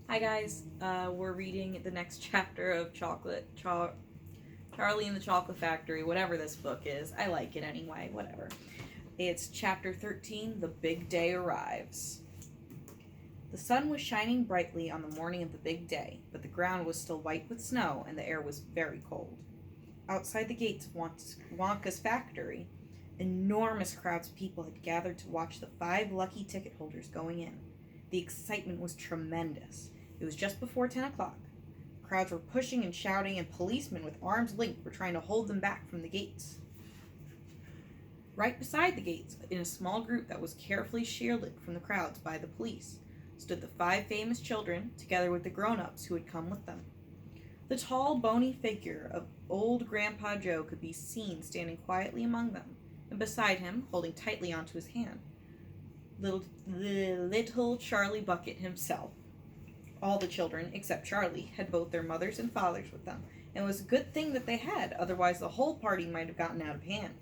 Hi guys, we're reading the next chapter of Charlie and the Chocolate Factory, whatever this book is. I like it anyway, whatever. It's chapter 13, The Big Day Arrives. The sun was shining brightly on the morning of the big day, but the ground was still white with snow and the air was very cold. Outside the gates of Wonka's factory, enormous crowds of people had gathered to watch the 5 lucky ticket holders going in. The excitement was tremendous. It was just before 10 o'clock. Crowds were pushing and shouting, and policemen with arms linked were trying to hold them back from the gates. Right beside the gates, in a small group that was carefully shielded from the crowds by the police, stood the 5 famous children, together with the grown-ups who had come with them. The tall, bony figure of old Grandpa Joe could be seen standing quietly among them, and beside him, holding tightly onto his hand, little Charlie Bucket himself. All the children, except Charlie, had both their mothers and fathers with them, and it was a good thing that they had, otherwise the whole party might have gotten out of hand.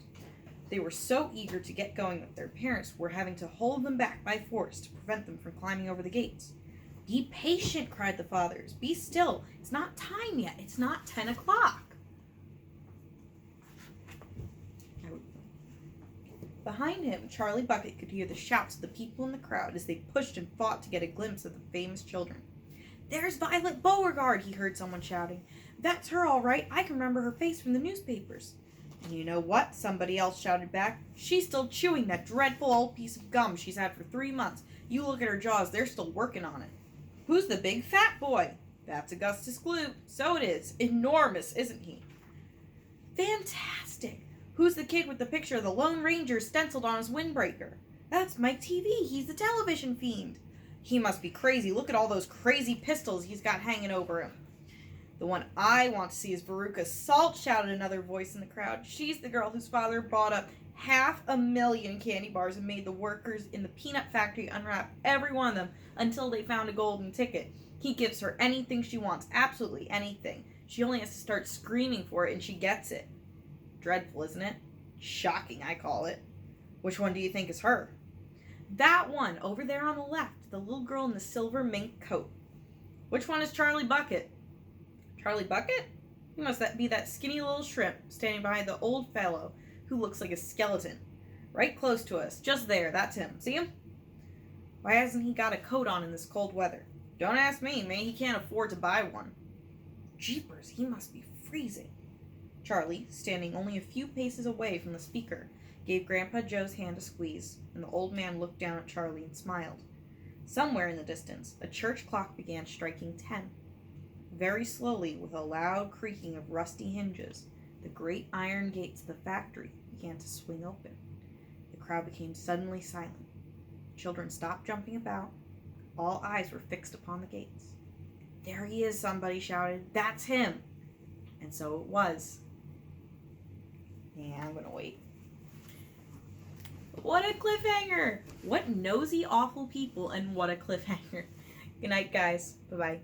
They were so eager to get going that their parents were having to hold them back by force to prevent them from climbing over the gates. "Be patient," cried the fathers. "Be still. It's not time yet. It's not 10 o'clock. Behind him, Charlie Bucket could hear the shouts of the people in the crowd as they pushed and fought to get a glimpse of the famous children. "There's Violet Beauregard," he heard someone shouting. "That's her all right. I can remember her face from the newspapers." "And you know what?" somebody else shouted back. "She's still chewing that dreadful old piece of gum she's had for 3 months. You look at her jaws, they're still working on it." "Who's the big fat boy?" "That's Augustus Gloop." "So it is. Enormous, isn't he?" "Fantastic." "Who's the kid with the picture of the Lone Ranger stenciled on his windbreaker?" "That's Mike TV. He's the television fiend." "He must be crazy. Look at all those crazy pistols he's got hanging over him." "The one I want to see is Veruca Salt," shouted another voice in the crowd. "She's the girl whose father bought up 500,000 candy bars and made the workers in the peanut factory unwrap every one of them until they found a golden ticket. He gives her anything she wants, absolutely anything. She only has to start screaming for it and she gets it. Dreadful, isn't it? Shocking, I call it. Which one do you think is her?" "That one, over there on the left, the little girl in the silver mink coat." "Which one is Charlie Bucket?" "Charlie Bucket? He must be that skinny little shrimp standing behind the old fellow who looks like a skeleton. Right close to us. Just there, that's him. See him? Why hasn't he got a coat on in this cold weather? Don't ask me, maybe he can't afford to buy one. Jeepers, he must be freezing." Charlie, standing only a few paces away from the speaker, gave Grandpa Joe's hand a squeeze, and the old man looked down at Charlie and smiled. Somewhere in the distance, a church clock began striking 10. Very slowly, with a loud creaking of rusty hinges, the great iron gates of the factory began to swing open. The crowd became suddenly silent. Children stopped jumping about. All eyes were fixed upon the gates. "There he is," somebody shouted. "That's him." And so it was. Yeah, I'm gonna wait. What a cliffhanger! What nosy, awful people, and what a cliffhanger. Good night, guys. Bye-bye.